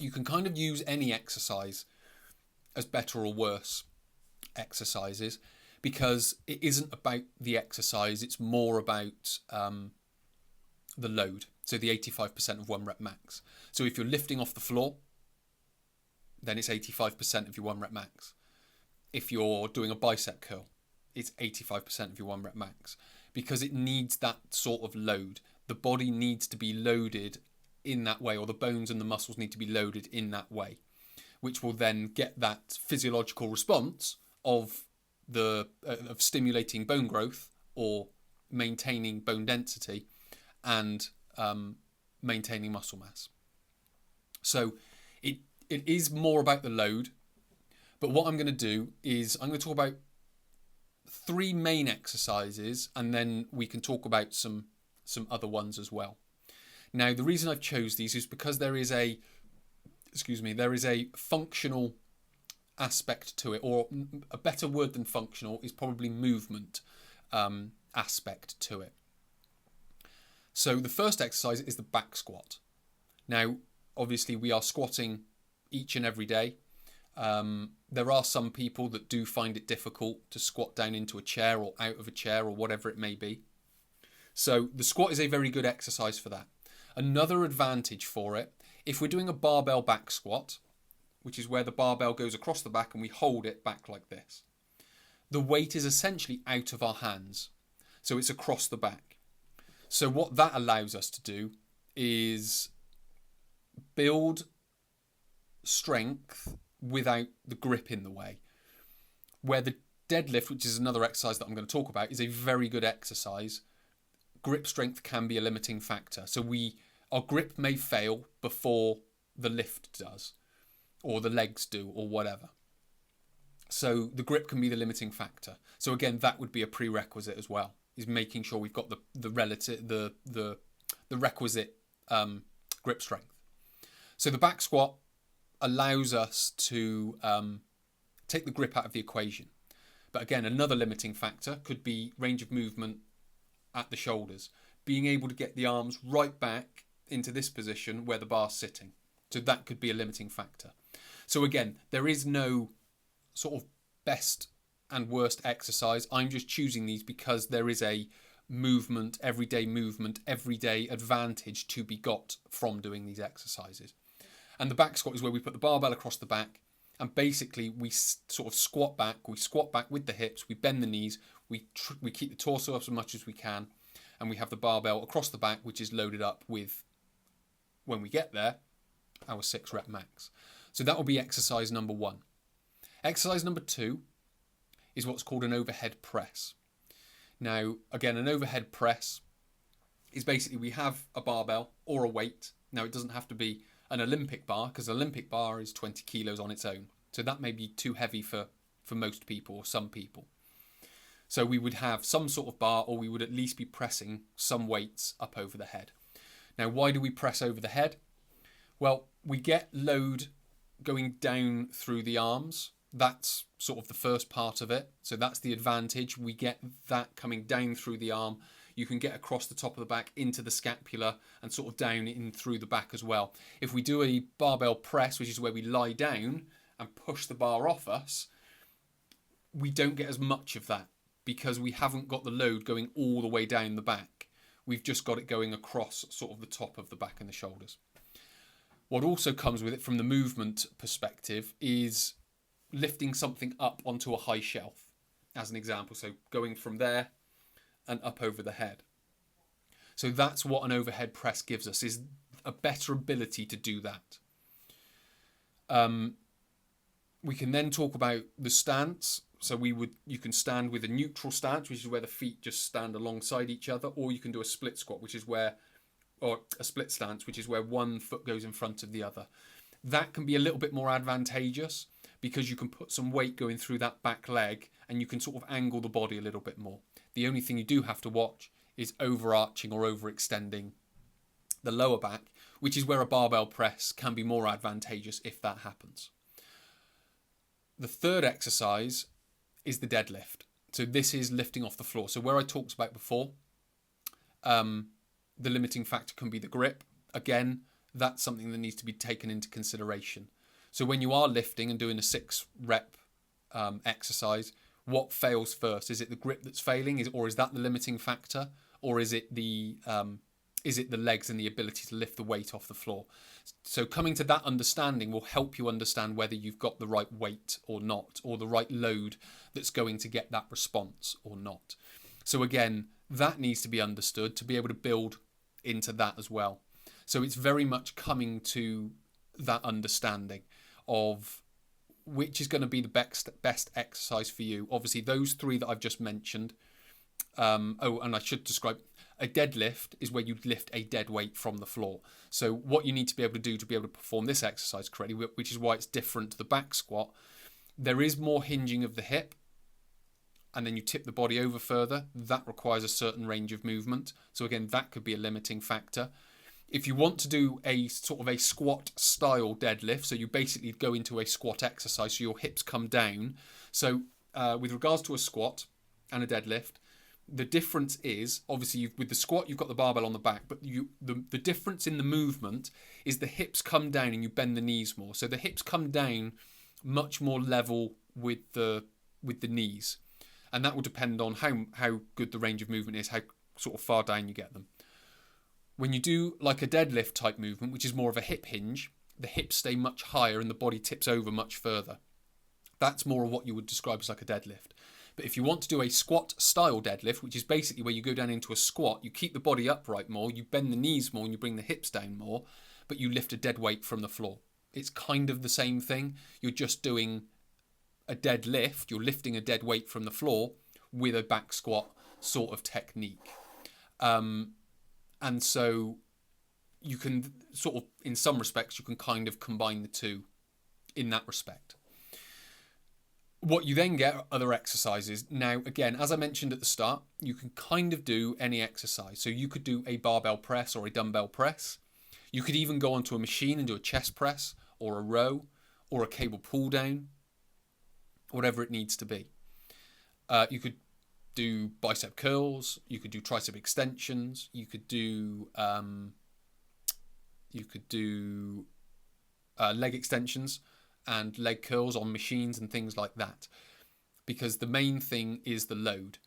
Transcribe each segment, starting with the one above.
You can kind of use any exercise as better or worse exercises, because it isn't about the exercise, it's more about the load. So the 85% of 1 rep max. So if you're lifting off the floor, then it's 85% of your 1 rep max. If you're doing a bicep curl, it's 85% of your 1 rep max, because it needs that sort of load. The body needs to be loaded in that way, or the bones and the muscles need to be loaded in that way, which will then get that physiological response of of stimulating bone growth or maintaining bone density and maintaining muscle mass. So it is more about the load. But what I'm going to do is I'm going to talk about 3 main exercises, and then we can talk about some other ones as well. Now, the reason I've chose these is because there is a functional aspect to it, or a better word than functional is probably movement aspect to it. So the first exercise is the back squat. Now, obviously we are squatting each and every day. There are some people that do find it difficult to squat down into a chair or out of a chair or whatever it may be. So the squat is a very good exercise for that. Another advantage for it, if we're doing a barbell back squat, which is where the barbell goes across the back and we hold it back like this, the weight is essentially out of our hands. So it's across the back. So what that allows us to do is build strength without the grip in the way. Where the deadlift, which is another exercise that I'm going to talk about, is a very good exercise, grip strength can be a limiting factor. So our grip may fail before the lift does, or the legs do, or whatever. So the grip can be the limiting factor. So again, that would be a prerequisite as well, is making sure we've got the requisite grip strength. So the back squat allows us to take the grip out of the equation. But again, another limiting factor could be range of movement at the shoulders, being able to get the arms right back into this position where the bar's sitting. So that could be a limiting factor. So again, there is no sort of best and worst exercise. I'm just choosing these because there is a everyday advantage to be got from doing these exercises. And the back squat is where we put the barbell across the back, and basically we sort of squat back. We squat back with the hips, we bend the knees, we keep the torso up as much as we can, and we have the barbell across the back, which is loaded up with, when we get there, our 6 rep max. So that will be exercise number 1. Exercise number 2 is what's called an overhead press. Now, again, an overhead press is basically we have a barbell or a weight. Now, it doesn't have to be an Olympic bar, because an Olympic bar is 20 kilos on its own. So that may be too heavy for most people or some people. So we would have some sort of bar, or we would at least be pressing some weights up over the head. Now, why do we press over the head? Well, we get load going down through the arms. That's sort of the first part of it. So that's the advantage. We get that coming down through the arm. You can get across the top of the back into the scapula and sort of down in through the back as well. If we do a barbell press, which is where we lie down and push the bar off us, we don't get as much of that because we haven't got the load going all the way down the back. We've just got it going across sort of the top of the back and the shoulders. What also comes with it from the movement perspective is lifting something up onto a high shelf, as an example. So going from there and up over the head. So that's what an overhead press gives us, is a better ability to do that. We can then talk about the stance. So you can stand with a neutral stance, which is where the feet just stand alongside each other, or you can do a split squat, or a split stance, which is where one foot goes in front of the other. That can be a little bit more advantageous because you can put some weight going through that back leg and you can sort of angle the body a little bit more. The only thing you do have to watch is overarching or overextending the lower back, which is where a barbell press can be more advantageous if that happens. The third exercise is the deadlift. So this is lifting off the floor. So where I talked about before, the limiting factor can be the grip. Again, that's something that needs to be taken into consideration. So when you are lifting and doing a 6-rep exercise, what fails first? Is it the grip that's failing, or is that the limiting factor, or is it the legs and the ability to lift the weight off the floor? So coming to that understanding will help you understand whether you've got the right weight or not, or the right load that's going to get that response or not. So again, that needs to be understood to be able to build into that as well. So it's very much coming to that understanding of which is going to be the best exercise for you. Obviously, those 3 that I've just mentioned. And I should describe, a deadlift is where you lift a dead weight from the floor. So what you need to be able to do to be able to perform this exercise correctly, which is why it's different to the back squat, there is more hinging of the hip, and then you tip the body over further. That requires a certain range of movement. So again, that could be a limiting factor. If you want to do a sort of a squat style deadlift, so you basically go into a squat exercise, so your hips come down. So with regards to a squat and a deadlift, the difference is, obviously, with the squat, you've got the barbell on the back, but the difference in the movement is the hips come down and you bend the knees more. So the hips come down much more level with the knees. And that will depend on how good the range of movement is, how sort of far down you get them. When you do like a deadlift type movement, which is more of a hip hinge, the hips stay much higher and the body tips over much further. That's more of what you would describe as like a deadlift. But if you want to do a squat style deadlift, which is basically where you go down into a squat, you keep the body upright more, you bend the knees more and you bring the hips down more, but you lift a dead weight from the floor. It's kind of the same thing. You're just doing a deadlift, you're lifting a dead weight from the floor with a back squat sort of technique. And so you can sort of, in some respects, you can kind of combine the two in that respect. What you then get are other exercises. Now, again, as I mentioned at the start, you can kind of do any exercise. So you could do a barbell press or a dumbbell press. You could even go onto a machine and do a chest press or a row or a cable pull down, whatever it needs to be. You could do bicep curls, you could do tricep extensions, you could do leg extensions and leg curls on machines and things like that, because the main thing is the load,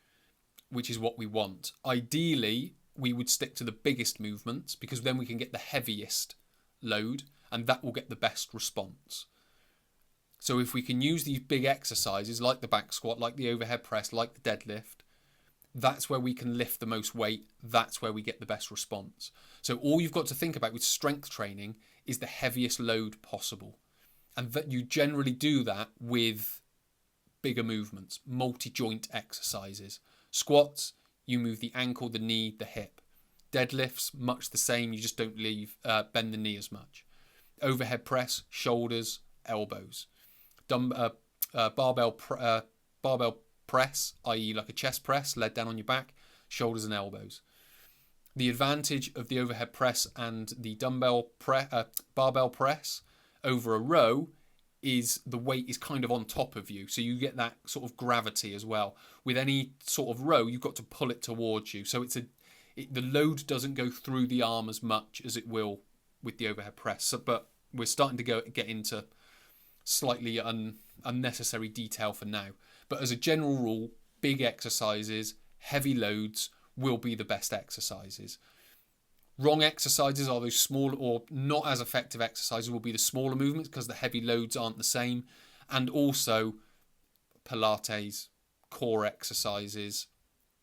which is what we want. Ideally, we would stick to the biggest movements because then we can get the heaviest load and that will get the best response. So if we can use these big exercises like the back squat, like the overhead press, like the deadlift, that's where we can lift the most weight. That's where we get the best response. So all you've got to think about with strength training is the heaviest load possible. And that you generally do that with bigger movements, multi-joint exercises. Squats, you move the ankle, the knee, the hip. Deadlifts, much the same. You just don't bend the knee as much. Overhead press, shoulders, elbows. Barbell press, i.e. like a chest press, laid down on your back, shoulders and elbows. The advantage of the overhead press and the barbell press over a row is the weight is kind of on top of you, so you get that sort of gravity as well. With any sort of row, you've got to pull it towards you, so the load doesn't go through the arm as much as it will with the overhead press. So, but we're starting to get into slightly unnecessary detail for now. But as a general rule, big exercises, heavy loads will be the best exercises. Wrong exercises are those small or not as effective exercises will be the smaller movements because the heavy loads aren't the same. And also Pilates, core exercises,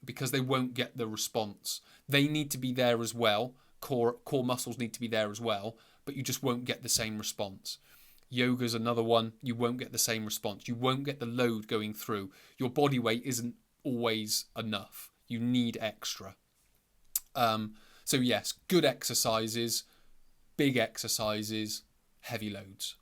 because they won't get the response. They need to be there as well. Core muscles need to be there as well, but you just won't get the same response. Yoga's another one. You won't get the same response. You won't get the load going through. Your body weight isn't always enough. You need extra. So yes, good exercises, big exercises, heavy loads.